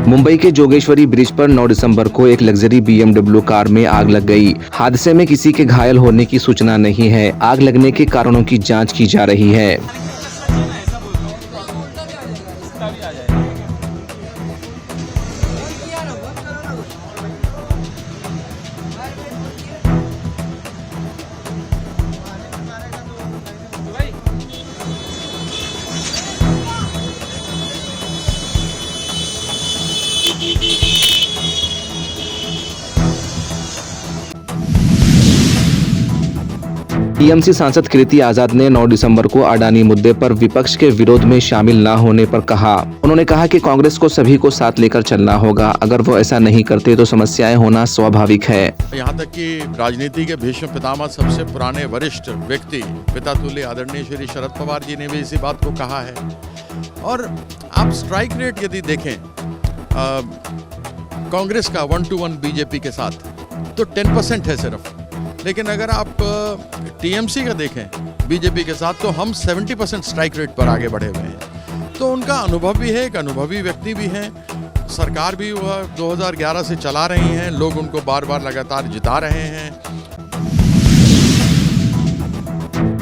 मुंबई के जोगेश्वरी ब्रिज पर 9 दिसंबर को एक लग्जरी BMW कार में आग लग गई। हादसे में किसी के घायल होने की सूचना नहीं है। आग लगने के कारणों की जांच की जा रही है। टीएमसी सांसद कृति आजाद ने 9 दिसंबर को अडानी मुद्दे पर विपक्ष के विरोध में शामिल न होने पर कहा। उन्होंने कहा कि कांग्रेस को सभी को साथ लेकर चलना होगा। अगर वो ऐसा नहीं करते तो समस्याएं होना स्वाभाविक है। यहाँ तक कि राजनीति के भीष्म पितामह, सबसे पुराने वरिष्ठ व्यक्ति पिता तुल्य आदरणीय श्री शरद पवार जी ने भी इसी बात को कहा है। और आप स्ट्राइक रेट यदि देखें कांग्रेस का 1-to-1 बीजेपी के साथ तो 10% है सिर्फ, लेकिन अगर आप टीएमसी का देखें बीजेपी के साथ तो हम 70% स्ट्राइक रेट पर आगे बढ़े हुए हैं। तो उनका अनुभव भी है, एक अनुभवी व्यक्ति भी हैं। सरकार भी वह 2011 से चला रही हैं, लोग उनको बार बार लगातार जिता रहे हैं।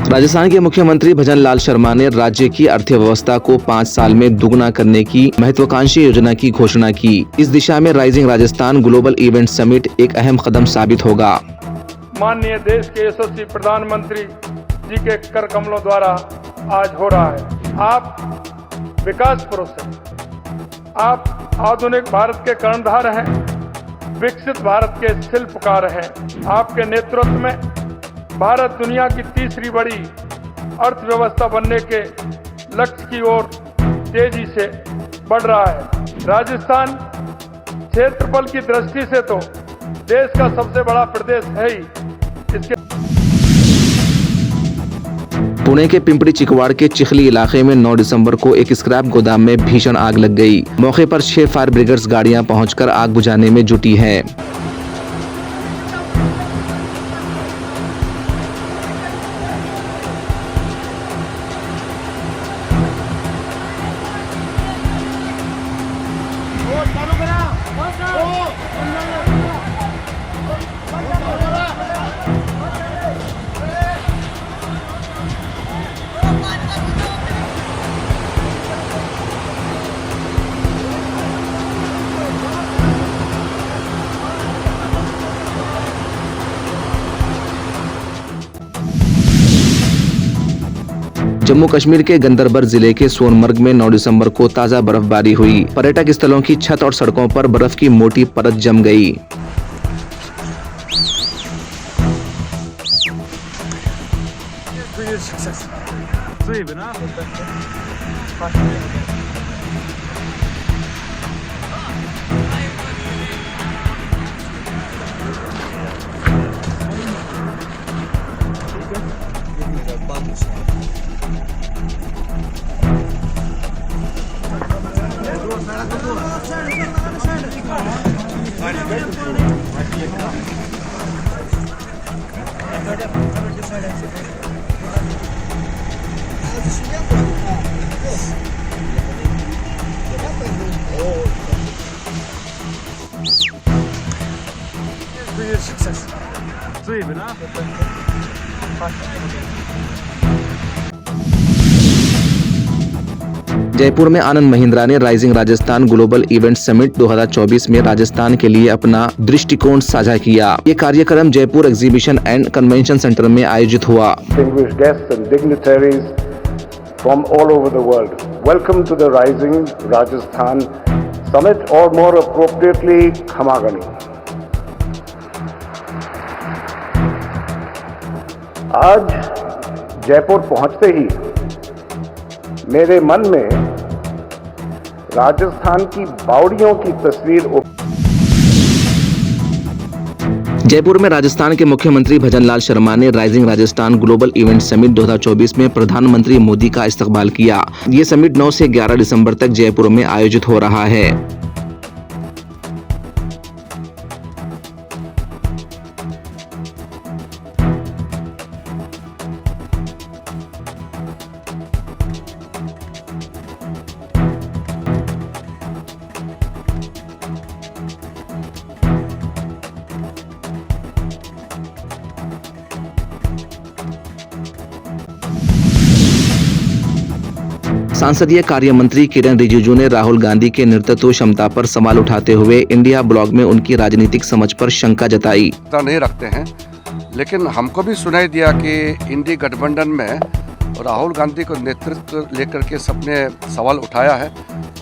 राजस्थान के मुख्यमंत्री भजन लाल शर्मा ने राज्य की अर्थव्यवस्था को 5 साल में दुगना करने की महत्वाकांक्षी योजना की घोषणा की। इस दिशा में rising Rajasthan global event summit एक अहम कदम साबित होगा। माननीय देश के यशस्वी प्रधानमंत्री जी के कर कमलों द्वारा आज हो रहा है। आप विकास पुरुष हैं, आप आधुनिक भारत के कर्णधार हैं, विकसित भारत के शिल्पकार हैं। आपके नेतृत्व में भारत दुनिया की तीसरी बड़ी अर्थव्यवस्था बनने के लक्ष्य की ओर तेजी से बढ़ रहा है। राजस्थान क्षेत्रफल की दृष्टि से तो देश का सबसे बड़ा प्रदेश है ही। इसके पुणे के पिंपरी चिकवाड़ के चिखली इलाके में 9 दिसंबर को एक स्क्रैप गोदाम में भीषण आग लग गई। मौके पर 6 फायर ब्रिगेड्स गाड़ियां पहुंचकर आग बुझाने में जुटी है। जम्मू कश्मीर के गंदरबल जिले के सोनमर्ग में 9 दिसंबर को ताजा बर्फबारी हुई। पर्यटक स्थलों की छत और सड़कों पर बर्फ की मोटी परत जम गई। जयपुर में आनंद महिंद्रा ने rising Rajasthan global event summit 2024 में राजस्थान के लिए अपना दृष्टिकोण साझा किया। ये कार्यक्रम Jaipur exhibition and convention centre में आयोजित हुआ। From all over the world, welcome to the Rising Rajasthan Summit, or more appropriately, Khamagani. आज जयपुर पहुंचते ही मेरे मन में राजस्थान की बावड़ियों की तस्वीर। जयपुर में राजस्थान के मुख्यमंत्री भजन लाल शर्मा ने rising Rajasthan global event summit 2024 में प्रधानमंत्री मोदी का इस्तकबाल किया। ये समिट 9 से 11 दिसंबर तक जयपुर में आयोजित हो रहा है। संसदीय कार्य मंत्री किरण रिजिजू ने राहुल गांधी के नेतृत्व क्षमता पर सवाल उठाते हुए इंडिया ब्लॉग में उनकी राजनीतिक समझ पर शंका जताई। नहीं रखते हैं, लेकिन हमको भी सुनाई दिया कि इंडी गठबंधन में राहुल गांधी को नेतृत्व लेकर के सबने सवाल उठाया है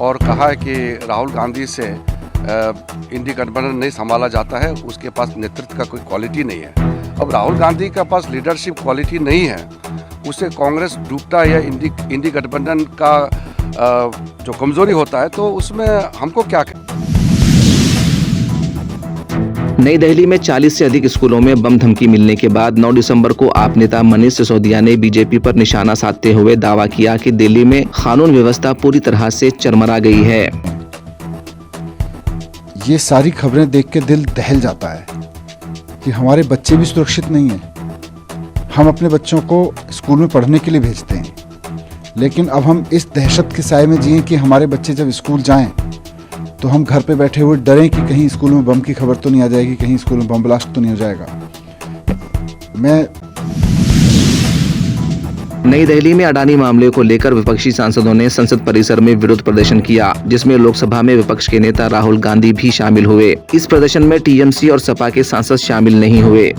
और कहा है कि राहुल गांधी से इंडी गठबंधन नहीं संभाला जाता है, उसके पास नेतृत्व का कोई क्वालिटी नहीं है। अब राहुल गांधी के पास लीडरशिप क्वालिटी नहीं है, उससे कांग्रेस डूबता है या इंडी गठबंधन का जो कमजोरी होता है, तो उसमें हमको क्या नई दिल्ली में 40 से अधिक स्कूलों में बम धमकी मिलने के बाद 9 दिसंबर को आप नेता मनीष सिसोदिया ने बीजेपी पर निशाना साधते हुए दावा किया कि दिल्ली में कानून व्यवस्था पूरी तरह से चरमरा गई है। ये सारी खबरें देख के दिल दहल जाता है कि हमारे बच्चे भी सुरक्षित नहीं हैं। हम अपने बच्चों को स्कूल में पढ़ने के लिए भेजते हैं, लेकिन अब हम इस दहशत के साए में जिए कि हमारे बच्चे जब स्कूल जाएं तो हम घर पे बैठे हुए डरें कि कहीं स्कूल में बम की खबर तो नहीं आ जाएगी, कहीं स्कूल में बम ब्लास्ट तो नहीं हो जाएगा। नई दिल्ली में अडानी मामले को लेकर विपक्षी सांसदों ने संसद परिसर में विरोध प्रदर्शन किया, जिसमें लोकसभा में विपक्ष के नेता राहुल गांधी भी शामिल हुए। इस प्रदर्शन में टीएमसी और सपा के सांसद शामिल नहीं हुए।